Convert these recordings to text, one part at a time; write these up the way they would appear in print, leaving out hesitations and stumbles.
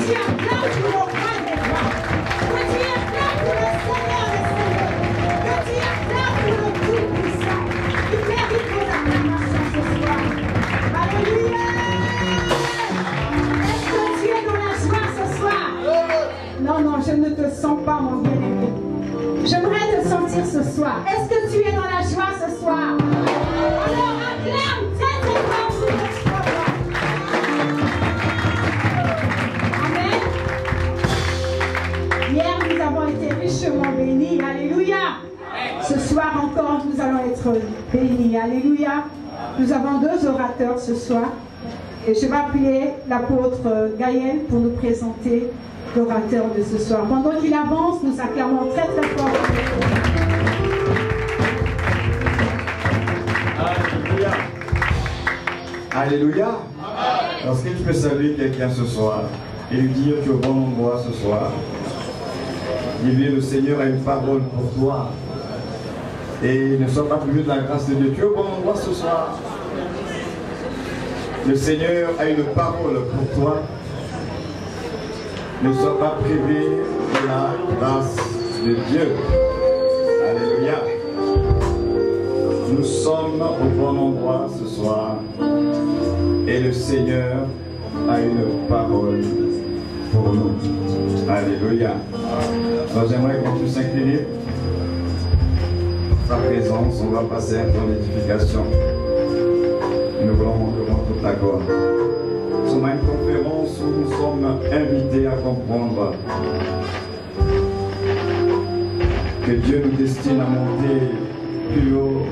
tu acclames pour le roi des rois, que tu acclames pour le Seigneur des seigneurs, que tu acclames pour le Tout-Puissant, qui mérite ton acclamation ce soir. Alléluia! Est-ce que tu es dans la joie ce soir? Non, non, je ne te sens pas, mon bien-aimé. J'aimerais te sentir ce soir. Est-ce que tu es dans la joie ce soir? Alors acclame très très fort pour notre foi. Amen. Hier, nous avons été richement bénis. Alléluia. Ce soir encore, nous allons être bénis. Alléluia. Nous avons 2 orateurs ce soir. Et je vais appeler l'apôtre Gaël pour nous présenter l'orateur de ce soir. Pendant qu'il avance, nous acclamons très très fort. Alléluia. Alléluia. Est-ce que tu peux saluer quelqu'un ce soir et lui dire tu es au bon endroit ce soir? Dis-lui, le Seigneur a une parole pour toi. Et ne sois pas privé de la grâce de Dieu. Tu es au bon endroit ce soir. Le Seigneur a une parole pour toi. Ne sois pas privé de la grâce de Dieu. Alléluia. Nous sommes au bon endroit ce soir. Et le Seigneur a une parole pour nous. Alléluia. Alors j'aimerais qu'on puisse s'incliner. Sa présence, on va passer un temps d'édification. Nous voulons toute la gloire. Nous sommes à une conférence où nous sommes invités à comprendre que Dieu nous destine à monter plus haut,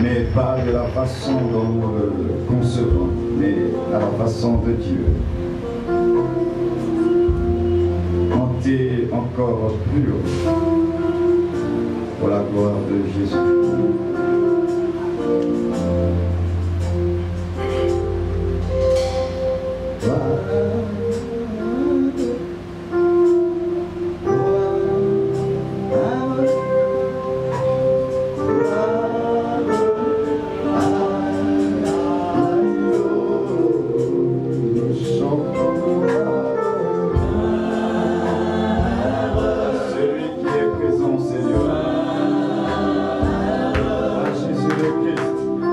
mais pas de la façon dont nous le concevons, mais à la façon de Dieu. Monter encore plus haut pour la gloire de Jésus. Celui qui est présent, Seigneur. Jésus le Christ.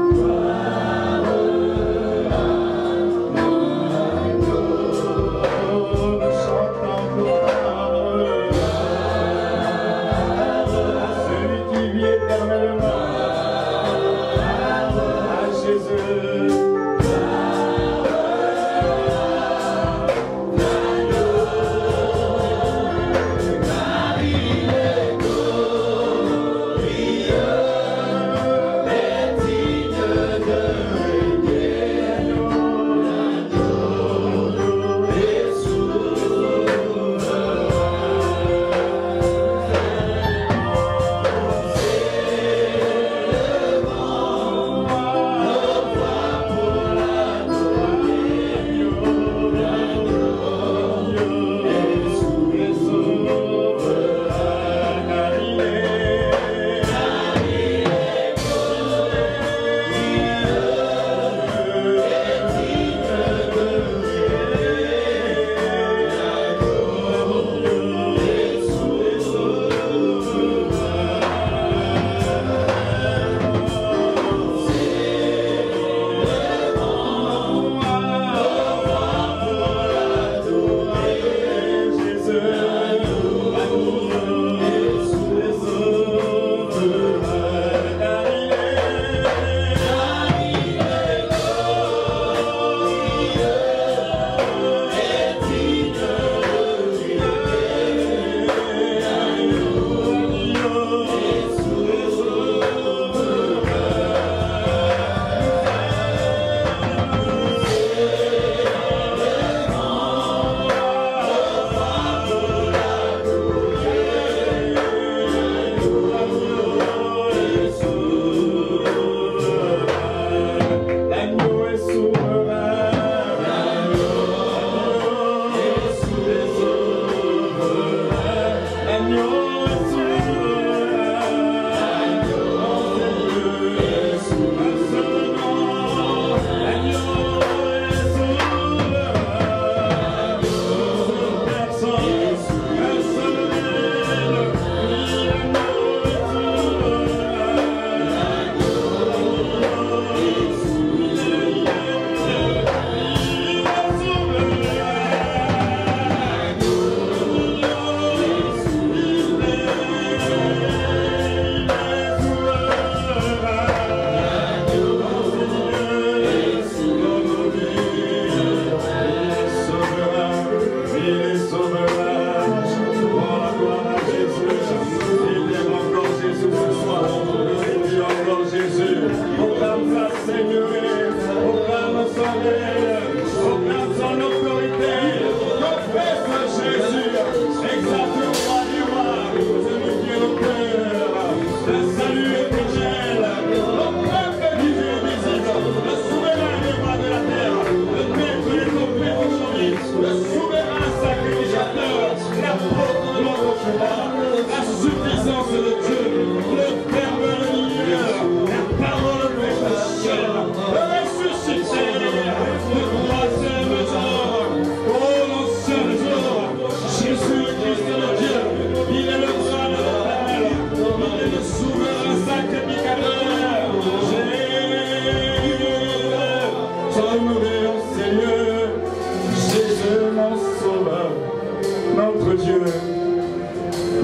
Notre Dieu,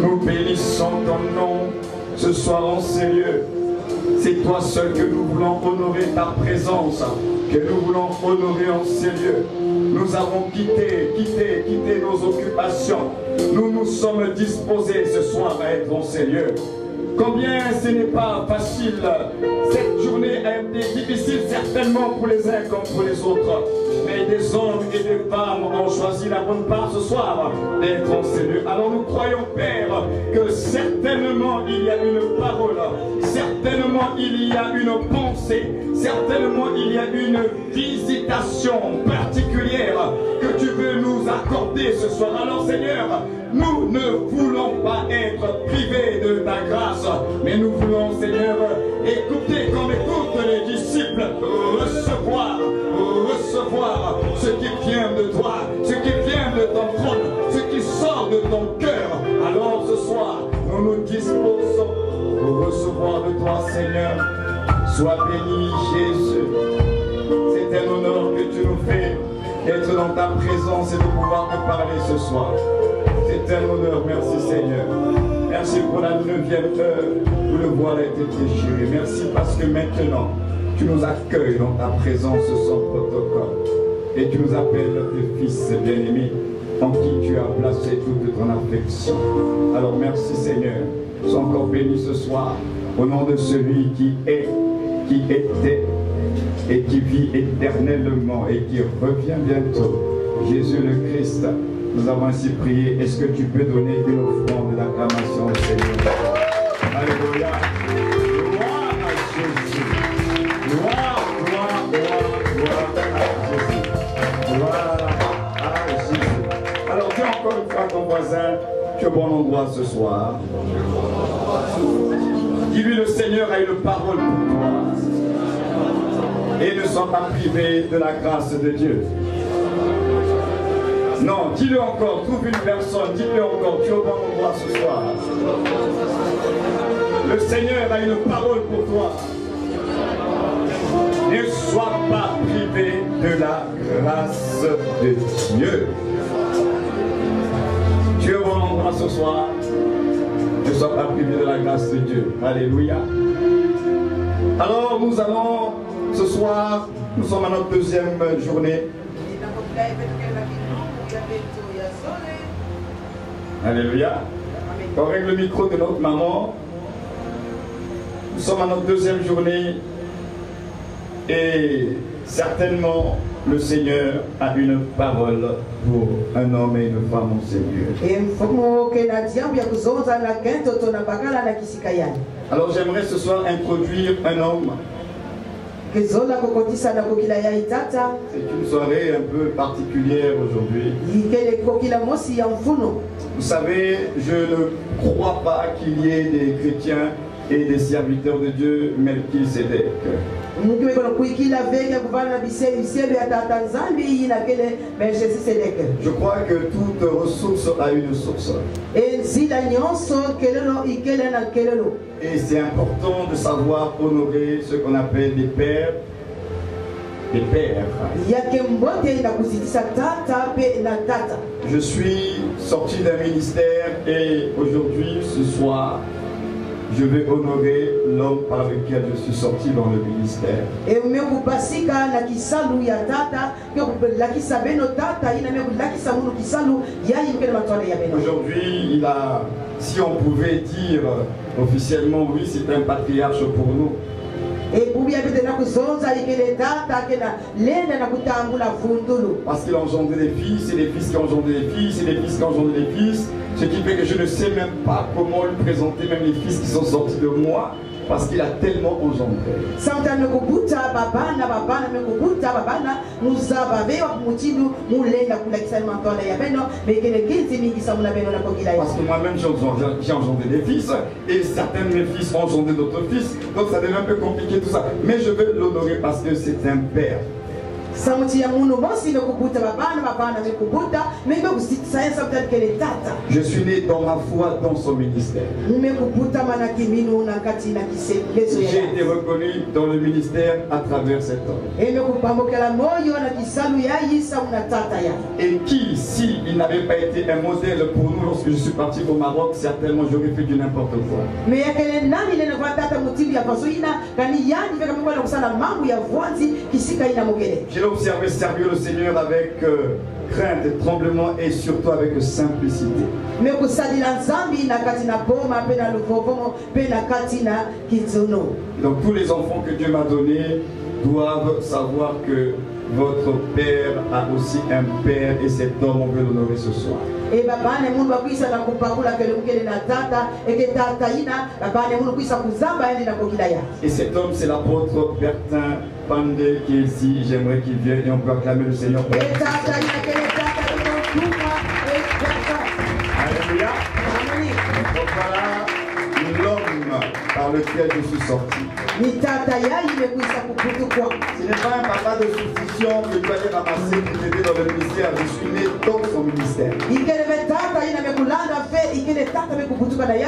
nous bénissons ton nom ce soir en ces lieux. C'est toi seul que nous voulons honorer ta présence, que nous voulons honorer en ces lieux. Nous avons quitté nos occupations. Nous nous sommes disposés ce soir à être en ces lieux. Combien ce n'est pas facile. Cette journée a été difficile certainement pour les uns comme pour les autres. Mais des hommes et des femmes ont choisi la bonne part ce soir d'être en ces lieux. Alors nous croyons, Père, que certainement il y a une parole, certainement il y a une pensée, certainement il y a une visitation particulière que tu veux nous accorder ce soir. Alors Seigneur, nous ne voulons pas être privés de ta grâce, mais nous voulons, Seigneur, écouter comme écoutent les disciples, recevoir ce qui vient de toi, ce qui vient de ton trône, ce qui sort de ton cœur. Alors ce soir, nous nous disposons pour recevoir de toi, Seigneur. Sois béni, Jésus. C'est un honneur que tu nous fais d'être dans ta présence et de pouvoir te parler ce soir. C'est un honneur, merci Seigneur. Merci pour la 9e heure où le voile a été déchiré. Merci parce que maintenant, tu nous accueilles dans ta présence sans protocole. Et tu nous appelles tes fils bien-aimés en qui tu as placé toute ton affection. Alors merci Seigneur. Sois encore béni ce soir au nom de celui qui est, qui était et qui vit éternellement et qui revient bientôt. Jésus le Christ. Nous avons ainsi prié. Est-ce que tu peux donner une offrande d'acclamation au Seigneur? Alléluia. Gloire à Jésus. Gloire à Jésus. Gloire à Jésus. Alors dis encore une fois à ton voisin, tu es au bon endroit ce soir. Dis-lui, le Seigneur a une parole pour toi. Et ne sois pas privé de la grâce de Dieu. Non, dis-le encore, trouve une personne, dis-le encore, tu es au bon endroit ce soir. Le Seigneur a une parole pour toi. Ne sois pas privé de la grâce de Dieu. Tu es au bon endroit ce soir. Ne sois pas privé de la grâce de Dieu. Alléluia. Alors nous allons, ce soir, nous sommes à notre 2e journée. Alléluia. On règle le micro de notre maman. Nous sommes à notre 2e journée et certainement le Seigneur a une parole pour un homme et une femme en Seigneur. Alors j'aimerais ce soir introduire un homme. C'est une soirée un peu particulière aujourd'hui. Vous savez, je ne crois pas qu'il y ait des chrétiens et des serviteurs de Dieu, Melchisédek. Je crois que toute ressource a une source. Et c'est important de savoir honorer ce qu'on appelle les pères. Les pères. Je suis sorti d'un ministère et aujourd'hui, ce soir, je vais honorer l'homme par lequel je suis sorti dans le ministère. Aujourd'hui, il a, si on pouvait dire officiellement, oui, c'est un patriarche pour nous. Parce qu'il a engendré des fils, et des fils qui ont engendré des fils, et des fils qui ont engendré des fils. Ce qui fait que je ne sais même pas comment lui présenter même les fils qui sont sortis de moi. Parce qu'il a tellement engendré. Parce que moi-même j'ai engendré des fils et certains de mes fils ont engendré d'autres fils. Donc ça devient un peu compliqué tout ça. Mais je veux l'honorer parce que c'est un père. Je suis né dans ma foi dans son ministère. J'ai été reconnu dans le ministère à travers cet homme. Et qui, s'il n'avait pas été un modèle pour nous lorsque je suis parti au Maroc, certainement j'aurais fait du n'importe quoi. J'ai observé servir le Seigneur avec crainte, tremblement et surtout avec simplicité. Donc tous les enfants que Dieu m'a donnés doivent savoir que votre Père a aussi un Père et cet homme on veut l'honorer ce soir. Et cet homme c'est l'apôtre Bertin Pandé qui est ici. J'aimerais qu'il vienne et on peut acclamer le Seigneur. Alléluia. Donc voilà l'homme par lequel je suis sorti. Ce n'est pas un papa de soumission que tu allais ramasser pour t'aider dans le ministère. Je suis né dans son ministère.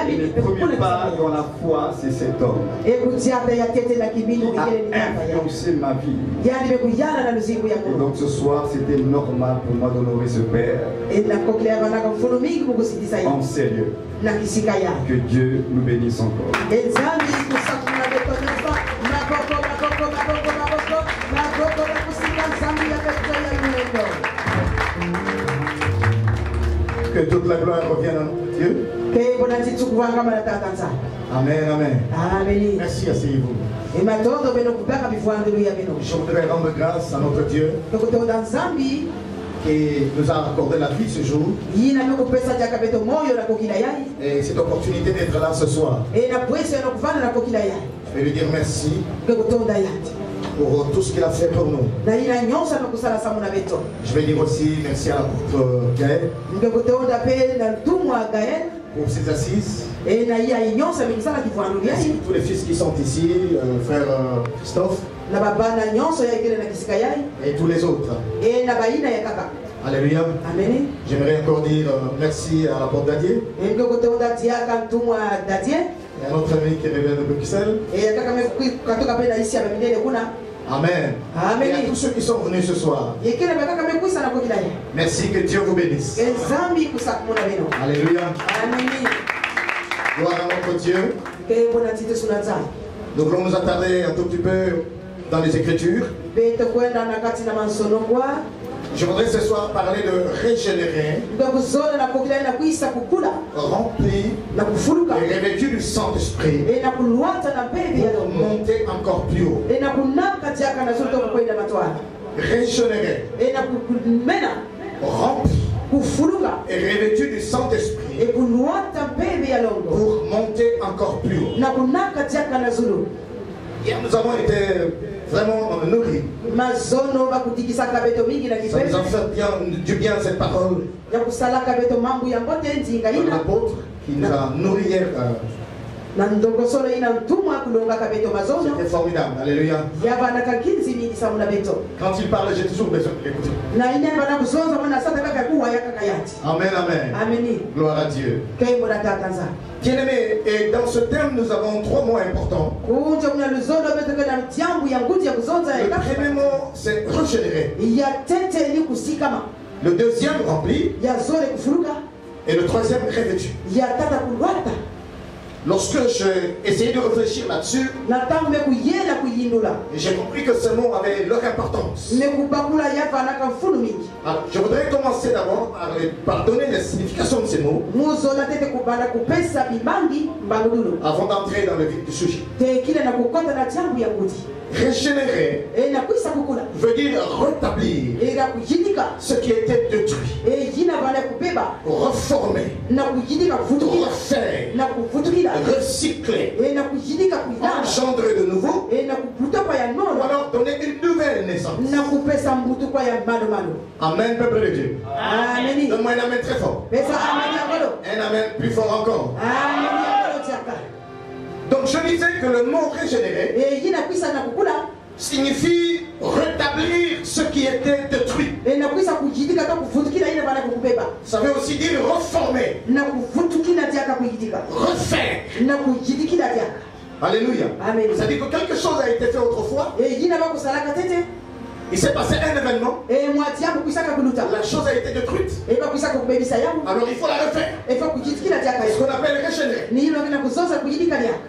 Et le premier pas dans la foi, c'est cet homme. Il a influencé ma vie. Et donc ce soir, c'était normal pour moi d'honorer ce Père. En sérieux. Que Dieu nous bénisse encore. Que toute la gloire revienne à Dieu. Amen, amen. Merci, asseyez-vous. Je voudrais rendre grâce à notre Dieu qui nous a accordé la vie ce jour. Et cette opportunité d'être là ce soir. Je vais lui dire merci pour tout ce qu'il a fait pour nous. Je vais dire aussi merci à l'apôtre Gaël pour ses assises. Merci à tous les fils qui sont ici, frère Christophe et tous les autres. Alléluia. J'aimerais encore dire merci à l'apôtre Dadier et à notre ami qui revient de Bruxelles. Amen. Et à tous ceux qui sont venus ce soir. Merci, que Dieu vous bénisse. Alléluia. Gloire à notre Dieu. Nous voulons nous attarder un tout petit peu dans les Écritures. Je voudrais ce soir parler de régénérer, rempli et revêtu du Saint-Esprit pour monter encore plus haut. Régénérer, rempli et revêtu du Saint-Esprit pour monter encore plus haut. Hier nous avons été vraiment nourris. Ça nous a fait du bien cette parole. L'apôtre qui nous a nourris hier. C'était formidable. Alléluia. Quand il parle, j'ai toujours besoin de l'écouter. Amen, amen. Gloire à Dieu. Bien-aimés, et dans ce thème, nous avons 3 mots importants. Le premier mot, c'est régénérer. Le deuxième, rempli. Et le troisième, revêtu. Lorsque j'ai essayé de réfléchir là-dessus, j'ai compris que ce mot avait leur importance. Alors, je voudrais commencer d'abord par donner la signification de ces mots avant d'entrer dans le vif du sujet. Régénérer veut dire rétablir ce qui était détruit, reformer, refaire, recycler, engendrer de nouveau, ou alors donner une nouvelle naissance. Amen, peuple de Dieu. Donne-moi un amen très fort. Un amen plus fort encore. Donc je disais que le mot régénérer signifie rétablir ce qui était détruit. Ça veut aussi dire reformer, refaire. Alléluia. Amen. Ça dit que quelque chose a été fait autrefois. Il s'est passé un événement. La chose a été détruite. Alors il faut la refaire. C'est ce qu'on appelle régénérer.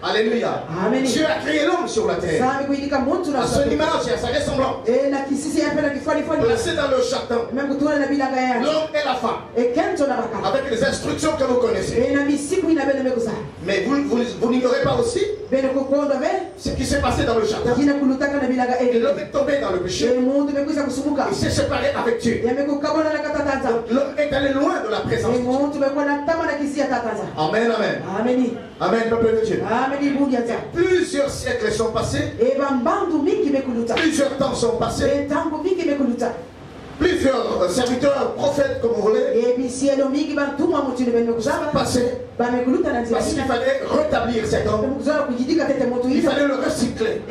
Alléluia. Amen. Dieu a créé l'homme sur la terre. À son image et à sa ressemblance. Placé dans le jardin. L'homme et la femme. Avec les instructions que vous connaissez. Mais vous n'ignorez pas aussi ce qui s'est passé dans le jardin. Et l'homme est tombé dans le péché. Il s'est séparé avec Dieu. L'homme est allé loin de la présence de Dieu. Amen, amen. Amen, peuple de Dieu. Plusieurs siècles sont passés. Plusieurs temps sont passés. Plusieurs serviteurs, prophètes, comme vous voulez, sont passés. Parce qu'il fallait rétablir cet homme. Il fallait le recycler.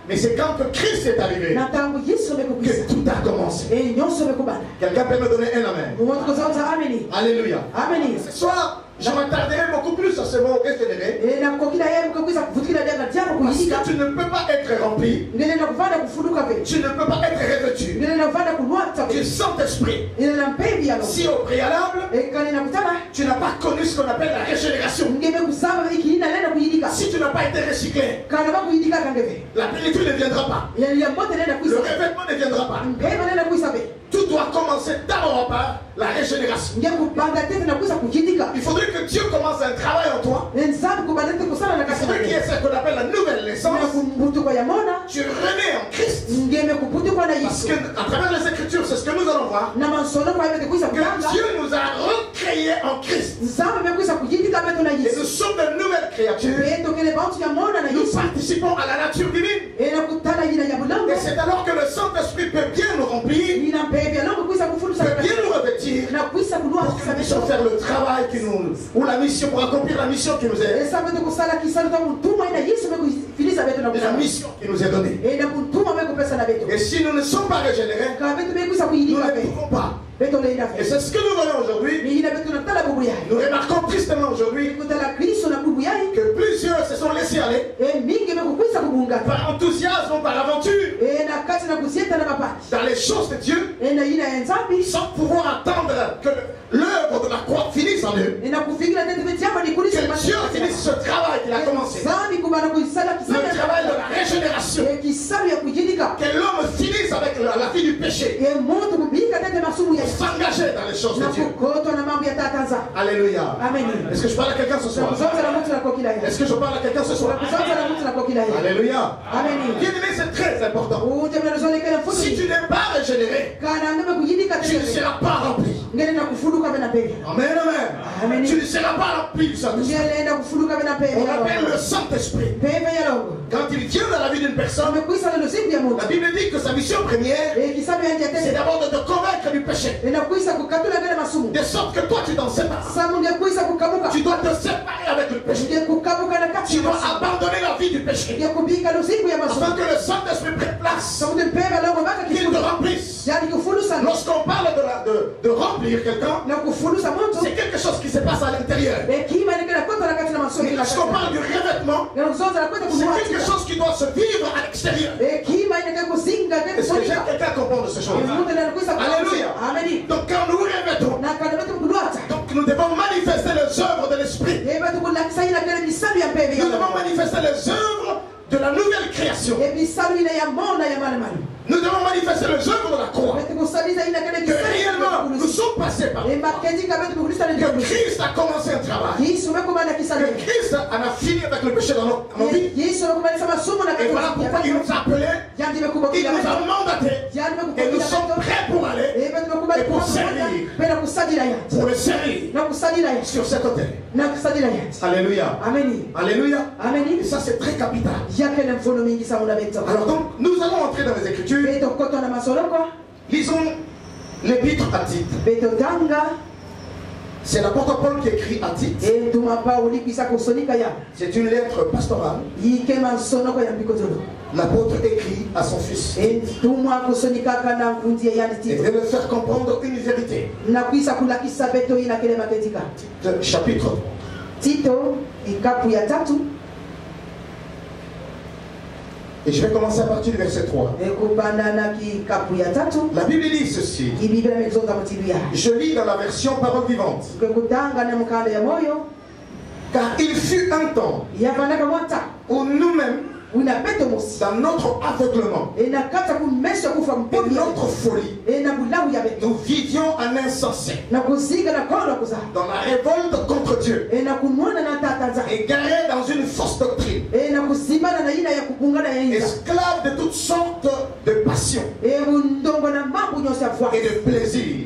Mais c'est quand Christ est arrivé que tout a commencé. Quelqu'un peut me donner un amen? Alléluia. Ce soir, je m'attarderai beaucoup plus à ce mot régénéré. Parce que tu ne peux pas être rempli. Tu ne peux pas être revêtu du Saint-Esprit si au préalable tu n'as pas connu ce qu'on appelle la régénération. Si tu n'as pas été recyclé, la plénitude ne viendra pas. Le revêtement ne viendra pas. Tout doit commencer d'abord par la régénération. Il faudrait que Dieu commence un travail en toi. Il faudrait qu'il y ait ce qu'on appelle la nouvelle naissance. Tu renais en Christ. Parce qu'à travers les Écritures, c'est ce que nous allons voir, que Dieu nous a recréés en Christ. Et nous sommes de nouvelles créatures. Nous participons à la nature divine. Et c'est alors que le Saint-Esprit peut bien nous remplir, peut bien nous revêtir, pour que nous puissions faire le travail ou la mission, pour accomplir la mission qui nous est, la mission qui nous est donnée. Et si nous ne sommes pas régénérés, nous ne pouvons pas. Et c'est ce que nous voyons aujourd'hui. Nous remarquons tristement aujourd'hui que plusieurs se sont laissés aller par enthousiasme ou par aventure dans les choses de Dieu, sans pouvoir attendre que l'œuvre de la croix finisse en eux. Que Dieu finisse ce travail qu'il a commencé, le travail de la régénération, que l'homme finisse avec la vie du péché, s'engager dans les choses de Dieu. Alléluia. Est-ce que je parle à quelqu'un ce soir? Est-ce que je parle à quelqu'un ce soir? Alléluia. Bien aimé, c'est très important. Si tu n'es pas régénéré, tu ne seras pas rempli. Amen, amen. Tu ne seras pas rempli du Saint-Esprit. On appelle le Saint-Esprit. Quand il vient dans la vie d'une personne, la Bible dit que sa mission première, c'est d'abord de te convaincre du péché. De sorte que toi tu t'en sépares. Tu dois te séparer avec le péché. Tu dois abandonner la vie du péché. Afin que le Saint-Esprit prenne place. Qu'il te remplisse. Lorsqu'on parle de remplir quelqu'un, c'est quelque chose qui se passe à l'intérieur. Mais lorsqu'on parle du revêtement, c'est quelque chose qui doit se vivre à l'extérieur. Est-ce que j'ai quelqu'un comprendre de ces choses? Alléluia. Donc quand nous revêtons, donc nous devons manifester les œuvres de l'Esprit. Nous devons manifester les œuvres de la nouvelle création. Nous devons manifester les œuvres de la croix. Que réellement nous sommes passés par là. Que Christ a commencé un travail. Que Christ en a fini avec le péché dans nos vies. Et voilà pourquoi il nous a appelés. Il nous a mandatés. Et nous sommes prêts pour aller et pour servir. Pour le servir sur cet autel. Alléluia. Alléluia. Et ça c'est très capital. Alors donc nous allons entrer dans les Écritures. Lisons l'épître à Tite. C'est l'apôtre Paul qui écrit à Tite. C'est une lettre pastorale. L'apôtre écrit à son fils et veut le faire comprendre une vérité. Chapitre Tito, et je vais commencer à partir du verset 3. La Bible dit ceci. Je lis dans la version parole vivante. Car il fut un temps où nous-mêmes, dans notre aveuglement et notre folie, nous vivions en insensé, dans la révolte contre Dieu, égarés dans une fausse doctrine, esclaves de toutes sortes de passions et de plaisirs.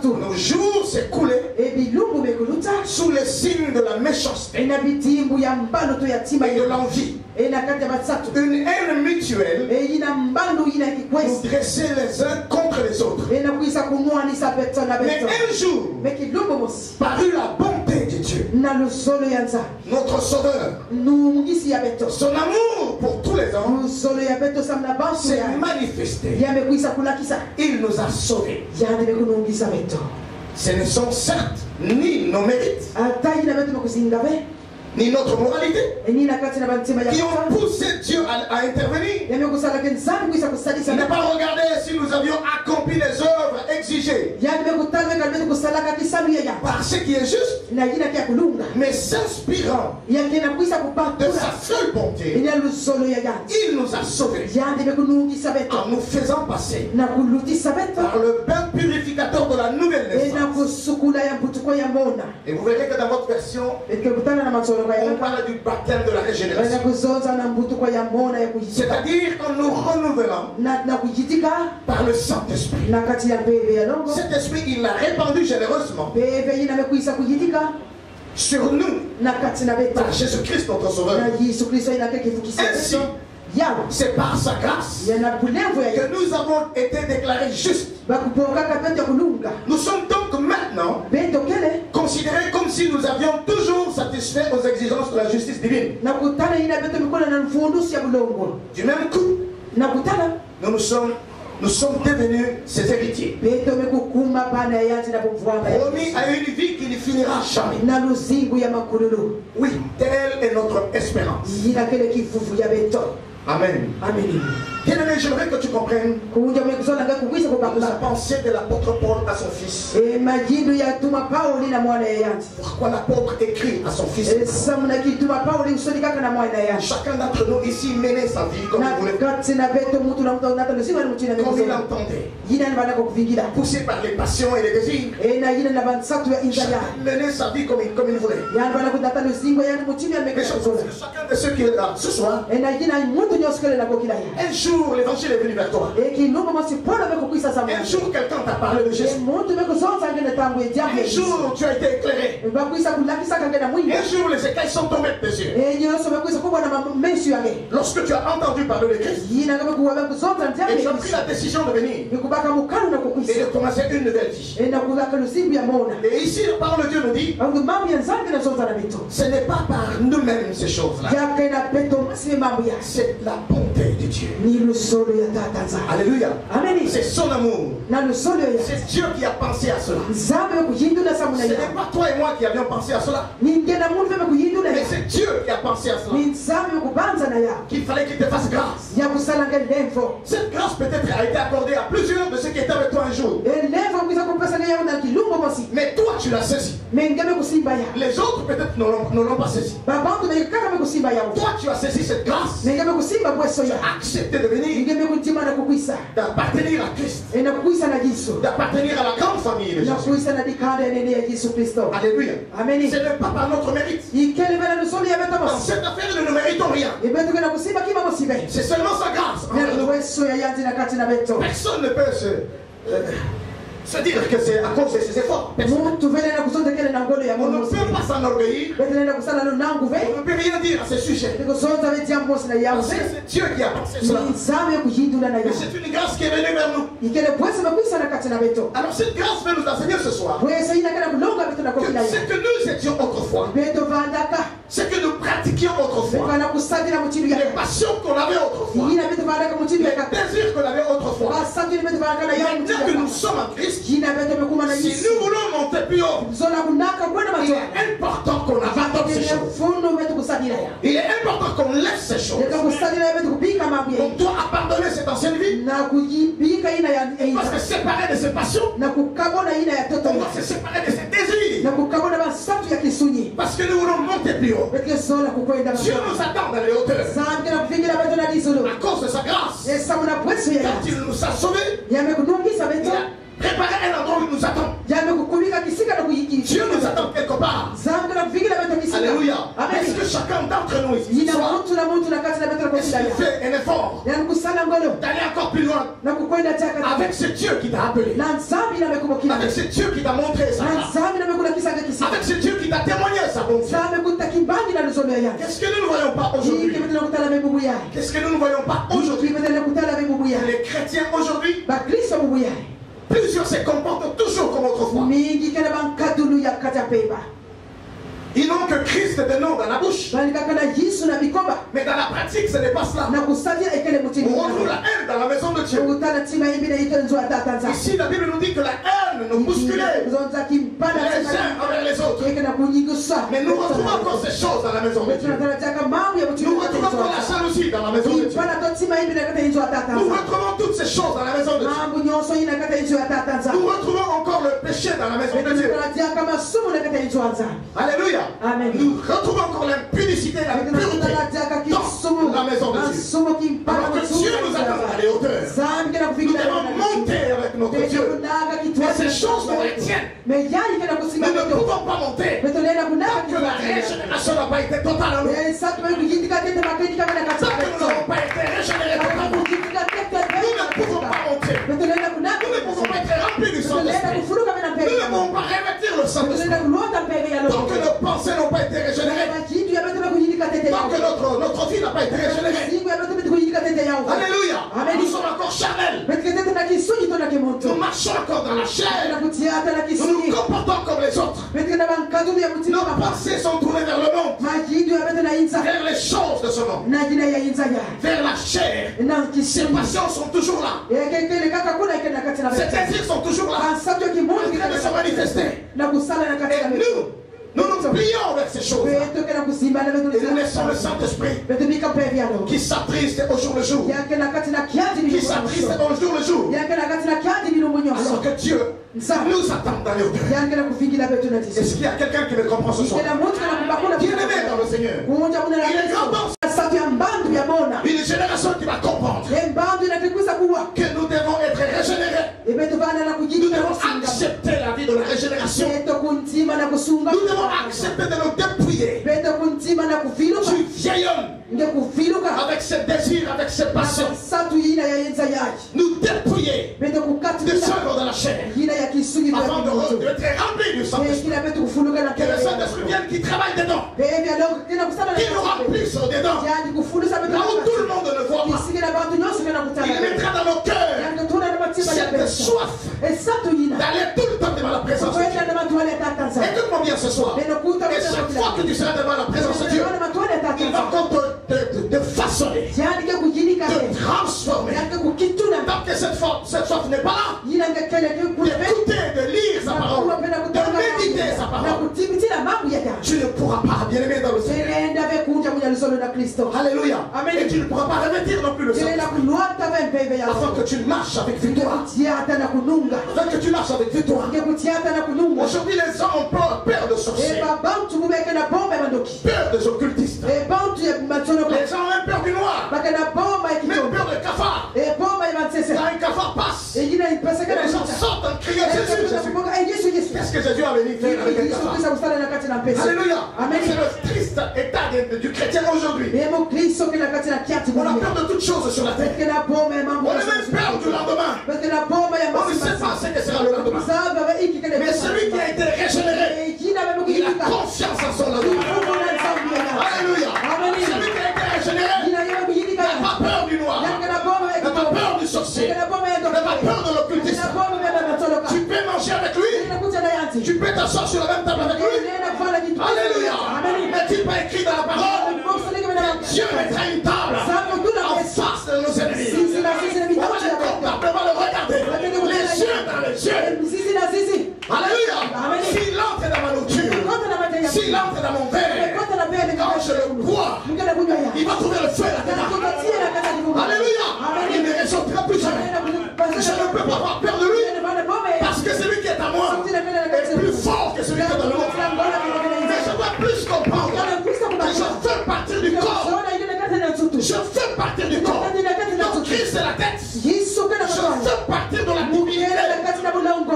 Nos jours s'écoulaient sous les signes de la méchanceté et de l'envie. Une haine mutuelle nous dressait les uns contre les autres. Mais un jour, parut la bonté de Dieu, notre Sauveur. Son amour pour tous les hommes s'est manifesté. Il nous a sauvés. Ce ne sont certes ni nos mérites, ni notre moralité qui ont poussé Dieu à intervenir. Ne pas regarder si nous avions accompli les œuvres exigées par ce qui est juste, mais s'inspirant de sa seule bonté, il nous a sauvés en nous faisant passer par le bain purificateur de la nouvelle naissance. Et vous verrez que dans votre version, on parle du baptême de la régénération. C'est-à-dire en nous renouvelant par le Saint-Esprit. Cet esprit, il l'a répandu généreusement sur nous par Jésus-Christ notre Sauveur. Ainsi, c'est par sa grâce que nous avons été déclarés justes. Nous sommes donc maintenant considérés comme si nous avions toujours satisfait aux exigences de la justice divine. Du même coup, nous sommes devenus ses héritiers, promis à une vie qui ne finira jamais. Oui, telle est notre espérance. Amen. Bien-aimé, j'aimerais que tu comprennes la pensée de l'apôtre Paul à son fils. Pourquoi l'apôtre écrit à son fils? Chacun d'entre nous ici menait sa vie comme il voulait, comme il entendait, poussé par les passions et les désirs. Chacun menait sa vie comme il voulait. Mais chacun de ceux qui est là ce soir, un jour l'évangile est venu vers toi. Un jour quelqu'un t'a parlé de Jésus. Un jour tu as été éclairé. Un jour les écailles sont tombées de tes yeux. Lorsque tu as entendu parler de Christ et tu as pris la décision de venir et de commencer une nouvelle vie. Et ici la parole de Dieu nous dit, ce n'est pas par nous-mêmes ces choses-là, c'est la bonté de Dieu. Alléluia. C'est son amour. C'est Dieu qui a pensé à cela. Ce n'est pas toi et moi qui avions pensé à cela, mais c'est Dieu qui a pensé à cela, qu'il fallait qu'il te fasse grâce. Cette grâce peut-être a été accordée à plusieurs de ceux qui étaient avec toi un jour, mais toi tu l'as saisi. Les autres peut-être ne l'ont pas saisi. Toi tu as saisi cette grâce. Tu as accepté de venir, d'appartenir à Christ, d'appartenir à la grande famille de Jésus. Alléluia. Ce n'est pas par notre mérite. Dans cette affaire, nous ne méritons rien. C'est seulement sa grâce. Personne ne peut se dire que c'est à cause de ses efforts. On ne peut pas s'enorgueillir. On ne peut rien dire à ce sujet. C'est Dieu qui a pensé cela. Mais c'est une grâce qui est venue vers nous. Alors cette grâce veut nous enseigner ce soir c'est que nous étions autrefois, c'est que nous pratiquions autrefois, les passions qu'on avait autrefois, les désirs qu'on avait autrefois. Maintenant que nous sommes en Christ, si nous voulons monter plus haut, il est important qu'on abandonne ces choses. Il est important qu'on laisse ces choses. On doit abandonner cette ancienne vie. On doit se séparer de ses passions. On doit se séparer de ses désirs. Parce que nous voulons monter plus haut. Dieu nous attend dans les hauteurs. À cause de sa grâce. Quand il nous a sauvés, il a préparé un endroit où il nous attend. Dieu nous attend quelque part. Alléluia. Est-ce que chacun d'entre nous ici fait un effort d'aller encore plus loin avec ce Dieu qui t'a appelé, avec ce Dieu qui t'a montré sa grâce, avec ce Dieu qui t'a témoigné sa bonté? Qu'est-ce que nous ne voyons pas aujourd'hui? Qu'est-ce que nous ne voyons pas aujourd'hui? Les chrétiens aujourd'hui, plusieurs se comportent toujours comme autrefois. Ils n'ont que Christ de nom dans la bouche. Mais dans la pratique, ce n'est pas cela. On retrouve la haine dans la maison de Dieu. Ici, la Bible nous dit que la haine nous bousculait les uns envers les autres. Mais nous retrouvons encore ces choses dans la maison de Dieu. Nous retrouvons encore la jalousie dans la maison de Dieu. Nous retrouvons toutes ces choses dans la maison de Dieu. Nous retrouvons encore le péché dans la maison de Dieu. Alléluia. Amen. Nous retrouvons encore l'impudicité et la pureté dans la maison de Dieu. Alors que Dieu nous attend à les hauteurs. Nous devons monter avec notre Dieu. Mais ces choses nous retiennent. Nous ne pouvons pas monter tant que la régénération n'a pas été totale en nous. Tant que nous n'avons pas été régénérés totalement. Nous ne pouvons pas monter. Nous ne pouvons pas être remplis du Saint-Esprit. Nous ne pouvons pas revêtir le Saint-Esprit. Tant que nos pensées n'ont pas été régénérées, tant que notre vie n'a pas été régénérée. Alléluia. Nous sommes encore charnels. Nous marchons encore dans la chair. Nous nous comportons comme les autres. Nos pensées sont tournées vers le monde, vers les choses de ce monde, vers la chair. Ces passions sont toujours là. Ces désirs sont toujours là, en train de se manifester. Et nous nous plions vers ces choses. Et nous laissons le Saint-Esprit qui s'attriste au jour le jour. Qui s'attriste au jour le jour. Alors que Dieu nous attend dans les hauteurs. Est-ce qu'il y a quelqu'un qui me comprend ce soir? Bien-aimé dans le Seigneur, il est grand temps. Une génération qui va comprendre que nous devons être régénérés. Nous devons accepter la vie de la régénération. Nous devons accepter de nous dépouiller du vieil homme avec ses désirs, avec ses passions. Nous dépouiller des œuvres de la chair avant d'être remplis du Saint-Esprit. Que le Saint-Esprit vienne qui travaille dedans, qui nous remplisse dedans, là où tout le monde ne voit pas. Il mettra dans nos cœurs cette soif d'aller tout le temps devant la présence de Dieu. Écoute-moi bien ce soir. Et chaque fois que tu seras devant la présence de Dieu, il va encore te façonner, te transformer. Tant que cette soif n'est pas là, d'écouter, de lire sa parole, de méditer sa parole, tu ne pourras pas, bien aimé dans le Seigneur. Alléluia. Et tu ne pourras pas revêtir non plus le Saint-Esprit. Afin que tu marches avec victoire. Afin que tu marches avec victoire. Aujourd'hui, les hommes ont peur de sorciers, peur des occultistes. Les gens ont même peur du noir, même peur de cafard. Quand un cafard passe, et les gens sortent en criant Jésus, Jésus. Qu'est-ce que Jésus a venu faire avec un cafard? Alléluia. C'est le triste état du chrétien aujourd'hui. On a peur de toutes choses sur la terre. On a même peur du lendemain. On ne sait pas ce que sera le lendemain. Mais celui qui a été régénéré, il a confiance en son lendemain. Alléluia. Celui qui a été régénéré n'a pas peur du noir, n'a pas peur du sorcier, n'a pas peur de l'occultisme. Tu peux manger avec lui, tu peux t'asseoir sur la même table avec lui? Alléluia. N'est-il pas écrit dans la parole? Dieu mettra une table en face de nos ennemis. On va les contemple, on va le regarder. Les yeux dans les yeux. Alléluia. S'il entre dans ma nourriture, s'il entre dans mon verre, quand je le bois, il va trouver le feu là-dedans. Alléluia. Il ne ressortira plus jamais. Je ne peux pas avoir peur de lui, parce que celui qui est à moi est plus fort que celui qui est dans le monde. Mais je dois plus comprendre que je fais partie du corps. Je fais partie du corps. Donc Christ est la tête. Je fais partie de la divinité.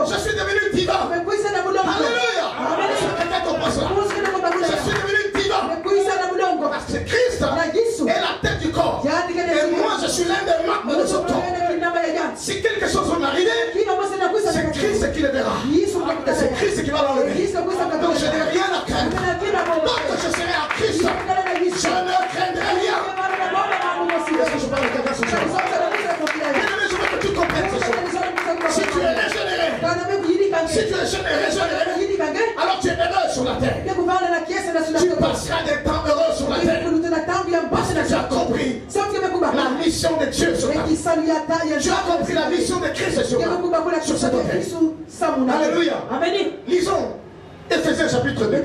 Je suis devenu divin. Alléluia. Est-ce que quelqu'un comprend cela? Je suis devenu divin. Parce que Christ est la tête du corps. Et moi je suis l'un des membres de ce corps. Si quelque chose va m'arriver, c'est Christ qui le verra. C'est Christ qui va l'enlever. Donc je n'ai rien à craindre. Donc je serai en Christ. Je ne craindrai rien. Est-ce que je parle à quelqu'un ce soir? Bien-aimé, je veux que tu comprennes ce soir. Si tu es régénéré, alors tu es heureux sur la terre. Tu passeras des temps heureux sur la terre. Parce que tu as compris la mission de Dieu sur la terre. Tu as compris la mission de Christ sur cette terre. Alléluia. Lisons Éphésiens chapitre 2.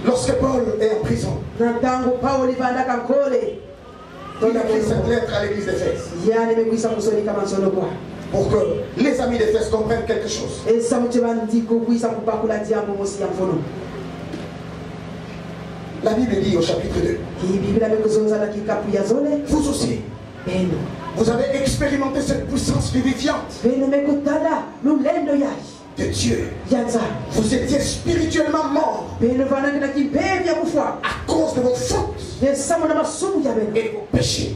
Lorsque Paul est en prison, il écrit cette lettre à l'église d'Éphèse pour que les amis d'Éphèse comprennent quelque chose. La Bible dit au chapitre 2, vous aussi, vous avez expérimenté cette puissance vivifiante de Dieu. Vous étiez spirituellement morts à cause de vos fautes et de vos péchés.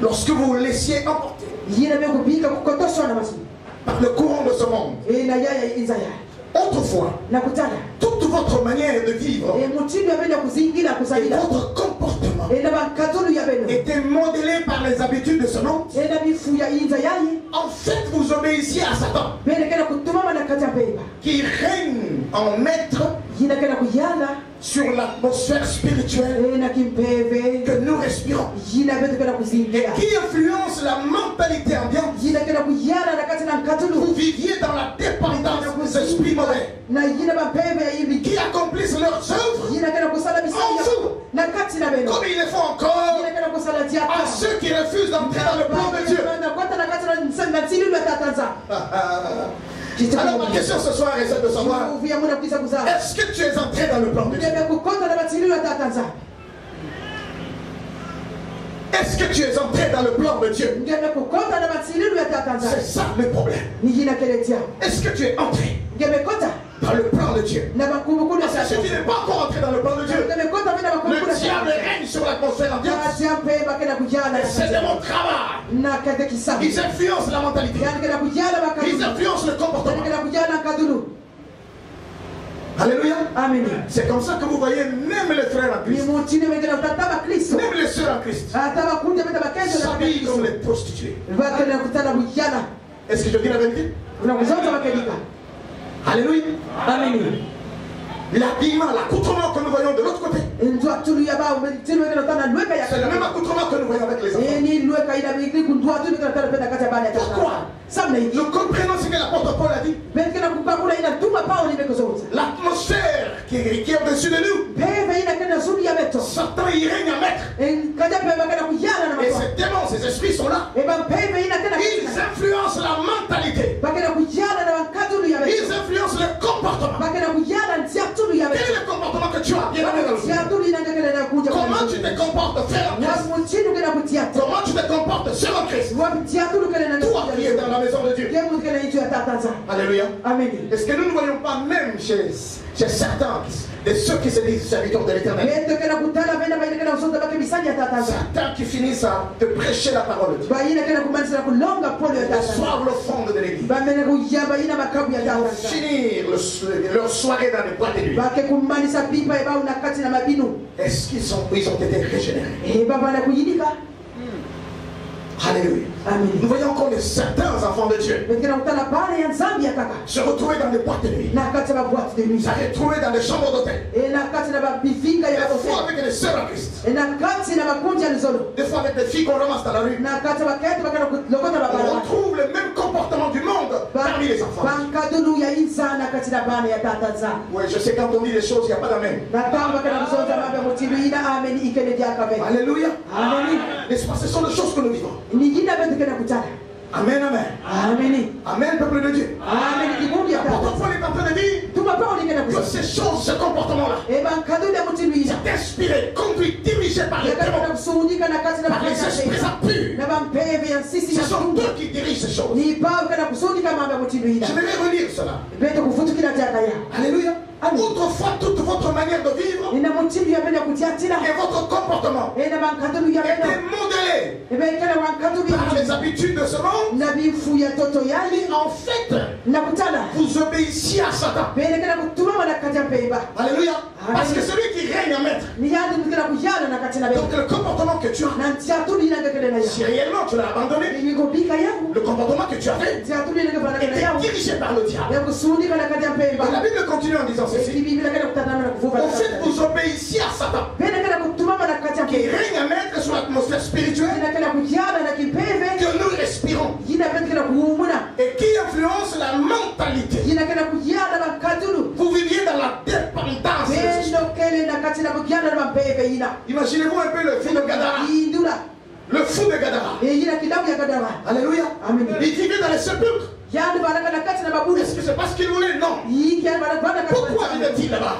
Lorsque vous vous laissiez emporter par le courant de ce monde, autrefois, toute votre manière de vivre et votre comportement était modelé par les habitudes de ce monde. En fait, vous obéissiez à Satan, qui règne en maître sur l'atmosphère spirituelle que nous respirons et qui influence la mentalité ambiante. Vous viviez dans la dépendance des esprits mauvais qui accomplissent leurs œuvres en vous, comme ils le font encore à ceux qui refusent d'entrer dans le plan de Dieu. Alors ma question ce soir est celle de savoir, est-ce que tu es entré dans le plan de Dieu? Est-ce que tu es entré dans le plan de Dieu? C'est ça le problème. Est-ce que tu es entré dans le plan de Dieu? Parce que si tu n'es pas encore entré dans le plan de Dieu, le diable règne sur l'atmosphère ambiante. C'est de mon travail. Ils influencent la mentalité. Ils influencent le comportement. Alléluia. Amen. C'est comme ça que vous voyez même les frères en Christ, même les sœurs en Christ, s'habillent comme les prostituées. Est-ce que je dis la vérité? Alléluia. Amen. L'habillement, l'accoutrement que nous voyons de l'autre côté, c'est le même accoutrement que nous voyons avec les enfants. Pourquoi? Nous comprenons ce que l'apôtre Paul a dit. L'atmosphère qui est au-dessus de nous, Satan y règne en maître. Et ces démons, ces esprits sont là. Ils influencent la mentalité. Ils influencent le comportement. Quel est le comportement que tu as bien aimé dans le monde? Comment tu te comportes frère en Christ? Comment tu te comportes sœur en Christ? Toi qui es dans la maison de Dieu. Alléluia. Est-ce que nous ne voyons pas même chez certains de ceux qui se disent serviteurs de l'Éternel, certains qui finissent à te prêcher la parole de Dieu, reçoivent l'offrande de l'église, finir leur soirée dans les boîtes de nuit? Est-ce qu'ils ont été régénérés? Alléluia. Nous voyons encore certains enfants de Dieu se retrouver dans des boîtes de nuit, se retrouver dans des chambres d'hôtel, des fois avec des sœurs en Christ, des fois avec des filles qu'on ramasse dans la rue. On retrouve le même comportement du monde parmi les enfants. Oui, je sais quand on dit des choses, il n'y a pas d'amen. Alléluia. N'est-ce pas, ce sont des choses que nous vivons. Amen, amen. Amen, peuple de Dieu. L'apôtre Paul est en train de dire que ces choses, ce comportement-là, c'est inspiré, conduit, dirigé par les démons, par les esprits impurs. Ce sont eux qui dirigent ces choses. Je vais relire cela. Alléluia. Autrefois, toute votre manière de vivre et votre comportement était modélé par les habitudes de ce monde. Et en fait, vous obéissiez à Satan. Alléluia. Parce que celui qui règne en maître. Donc le comportement que tu as, si réellement tu l'as abandonné, le comportement que tu as fait était dirigé par le diable. Et la Bible continue en disant ceci. En fait, vous obéissiez à Satan, qui règne à maître sur l'atmosphère spirituelle que nous respirons et qui influence la mentalité. Vous viviez dans la dépendance. Imaginez-vous un peu le fou de Gadara. Le fou de Gadara. Alléluia. Il vivait dans les sépulcres. Est-ce que c'est parce qu'il voulait? Non. Pourquoi vivait-il là-bas?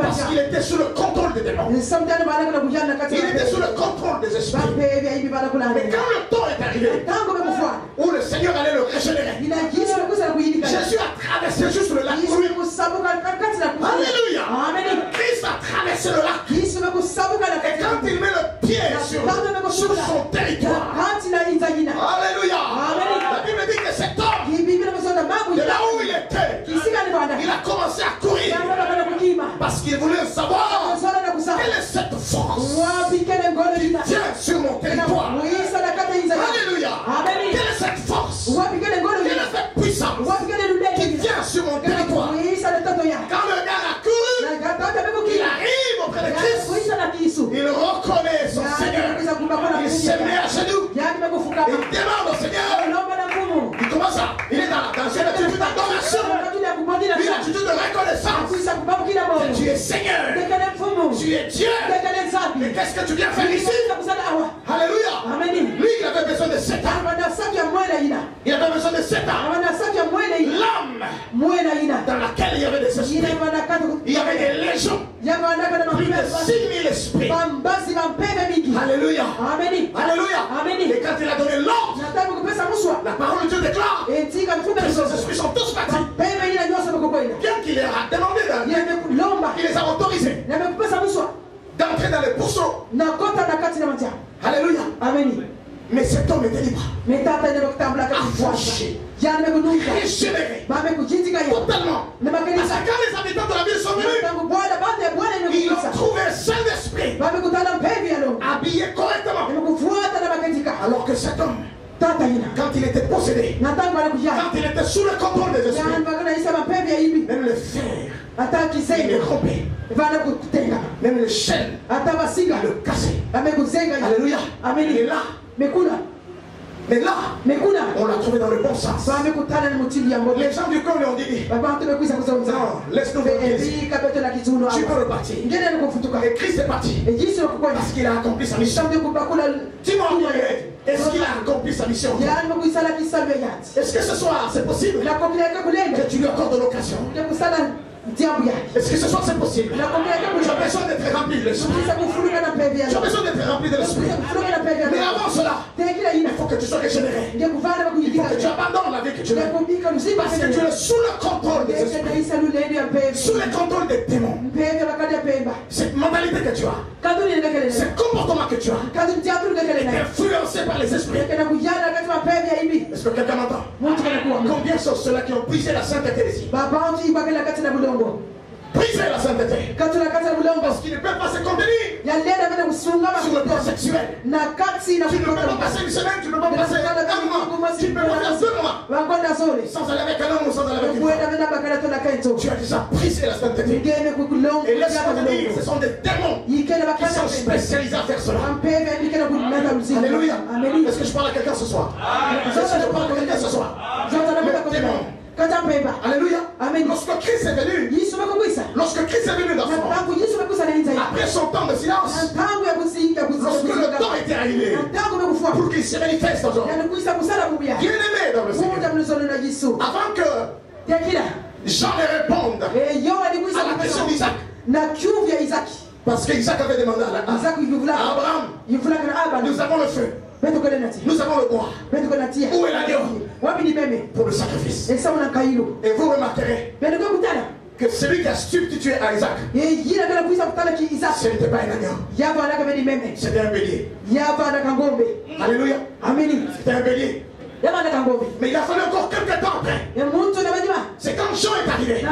Parce qu'il était sous le contrôle des démons. Il était sous le contrôle des esprits. Mais quand le temps est arrivé où le Seigneur allait le régénérer, Jésus a traversé juste le lac. Alléluia. Christ a traversé le lac. Et quand il met le pied sur son territoire, alléluia, la Bible dit que cet homme, de là où il était, il a commencé à courir parce qu'il voulait savoir quelle est cette force qui vient sur mon territoire. Alléluia. Quelle est cette force? Quelle est cette puissance qui vient sur mon territoire? Quand le gars a couru, il arrive auprès de Christ, il reconnaît son Seigneur, il se met à genoux, il demande au Seigneur, il commence à, il est dans une attitude d'adoration, une attitude de reconnaissance. Tu es Seigneur, tu es Dieu, mais qu'est-ce que tu viens faire ici? Alléluia. Lui, il avait besoin de 7 ans. Il avait besoin de 7 ans. L'âme dans laquelle il y avait des esprits, il y avait des légions, plus de 6000 esprits. Alléluia. Alléluia. Et quand il a donné l'ordre, la parole de Dieu déclare que ces esprits sont tous partis. Bien qu'il leur a demandé, il les a autorisés d'entrer dans les pourceaux. Alléluia. Mais cet homme était libre, affranchi, régénéré, totalement. Parce que quand les habitants de la ville sont venus, ils ont trouvé un Saint-Esprit habillé correctement. Alors que cet homme, quand il était possédé, quand il était sous le contrôle des esprits, même le fer, il le rompait, même les chaînes, il le cassait. Alléluia. Il est là. Mais là, on l'a trouvé dans le bon sens. Les gens du camp lui ont dit, non, laisse-nous ici. Tu peux repartir. Et Christ est parti parce qu'il a accompli sa mission. Dis-moi, est-ce qu'il a accompli sa mission? Est-ce que ce soir c'est possible que tu lui accordes l'occasion? Est-ce que ce soir c'est possible? Tu as besoin d'être rempli de l'esprit. Tu as besoin d'être rempli de l'esprit. Mais avant cela, il faut que tu sois régénéré. Il faut que tu abandonnes la vie que tu veux. Parce que tu es sous le contrôle des esprits, sous le contrôle des démons. Cette mentalité que tu as, ce comportement que tu as, est influencé par les esprits. Est-ce que quelqu'un m'entend? Combien sont ceux-là qui ont puisé la sainte hérésie? briser la sainteté. Parce qu'il ne peut pas se contenir sur le plan sexuel. Tu ne peux pas passer une semaine, tu ne peux pas passer un mois, tu ne peux pas faire 2 mois sans aller avec un homme ou sans aller avec une femme. Tu as déjà brisé la sainteté. Et laisse-moi te dire, ce sont des démons qui sont spécialisés à faire cela. Alléluia. Est-ce que je parle à quelqu'un ce soir? Est-ce que je parle à quelqu'un ce soir? Les démons. Alléluia. Lorsque Christ est venu, dans ce monde, après son temps de silence, lorsque le temps était arrivé pour qu'il se manifeste aux hommes, bien-aimé dans le Seigneur, avant que Jean ne réponde à la question d'Isaac, parce qu'Isaac avait demandé à Abraham, nous avons le feu, nous avons le bois, où est l'agneau pour le sacrifice? Et vous remarquerez que celui qui a substitué à Isaac, ce n'était pas un agneau, c'était un bélier. Alléluia. C'était un bélier. Mais il a fallu encore quelques temps après. C'est quand Jean est arrivé.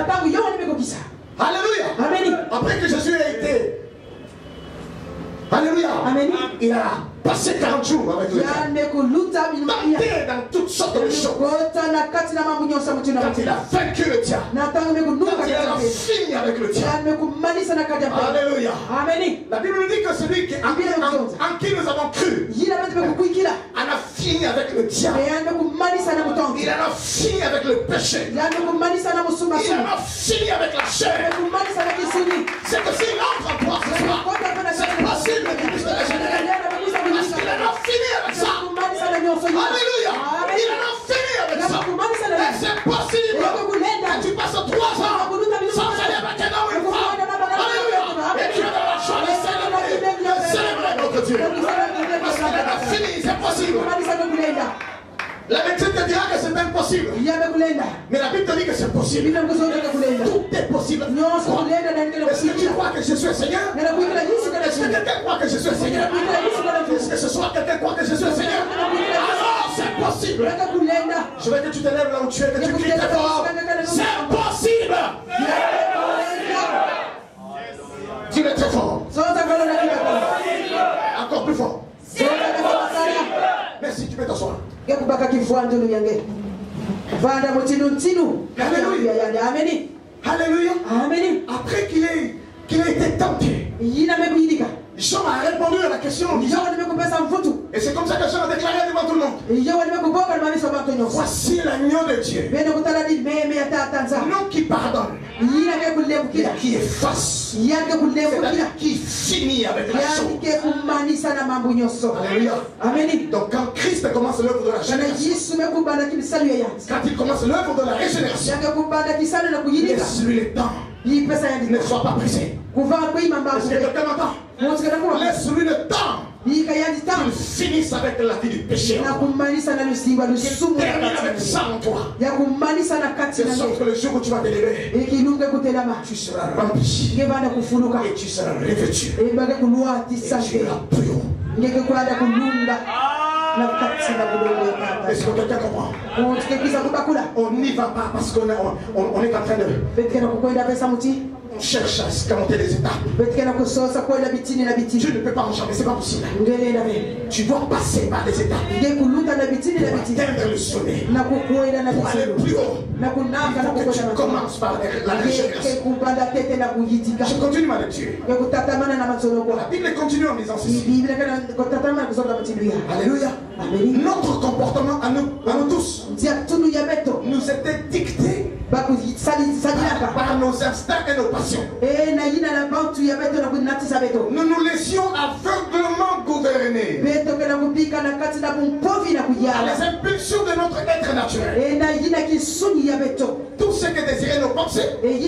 Alléluia. Après que Jésus a été, alléluia, il a passé 40 jours avec le tenté dans toutes sortes de choses. Quand il a vaincu le diable, quand il a fini avec le diable. Alléluia. La Bible nous dit que celui en qui nous avons cru, en a fini avec le diable. Il en a fini avec le péché. Il en a fini avec la chair. C'est que s'il entre en toi ce soir, c'est possible qu'il puisse te régénérer. Parce qu'il en a fini avec ça. Alléluia. Il en a fini avec ça. Et c'est possible que tu passes 3 ans sans aller avec un homme ou une femme. Alléluia. Et tu as la joie de célébrer notre Dieu. Parce qu'il en a fini, c'est possible. La médecine te dira que c'est impossible. Mais la Bible te dit que c'est possible. Tout est possible. Est-ce que tu crois que Jésus est Seigneur? Est-ce que quelqu'un croit que Jésus est Seigneur? Est-ce que ce soir quelqu'un croit que Jésus est Seigneur? Alors c'est possible. Je veux que tu te lèves là où tu es, que tu cries très fort. C'est possible. Dis-le très fort. Encore plus fort. Merci, tu peux t'asseoir. Alléluia. Après qu'il ait été tenté, Jean a répondu à la question. Et c'est comme ça que Jean a déclaré devant tout le monde. Voici l'agneau de Dieu. Non qui pardonne, qui efface, qui finit avec la chose. Alléluia. Donc quand Christ commence l'œuvre de la génération, quand il commence l'œuvre de la régénération, laisse-lui le temps. Ne sois pas pressé. Est-ce que quelqu'un m'entend? Laisse-lui le temps. Il finisse avec la vie du péché. Il termine avec ça en toi. De sorte que le jour où tu vas te lever, tu seras rempli. Et tu seras revêtu. Et tu iras plus haut. Est-ce que quelqu'un comprend? On n'y va pas parce qu'on est en train de... On cherche à escamoter les étapes. Tu ne peux pas en jamais, c'est pas possible. Tu dois passer par les étapes pour atteindre le sommet, pour aller plus haut. Il faut que tu commences par la régénération. Je continue ma lecture. La Bible continue en disant ceci. Alléluia. Notre comportement à nous tous nous était dicté par nos instincts et nos passions. Nous nous laissions aveuglement gouverner par les impulsions de notre être naturel. Tout ce que désiraient nos pensées et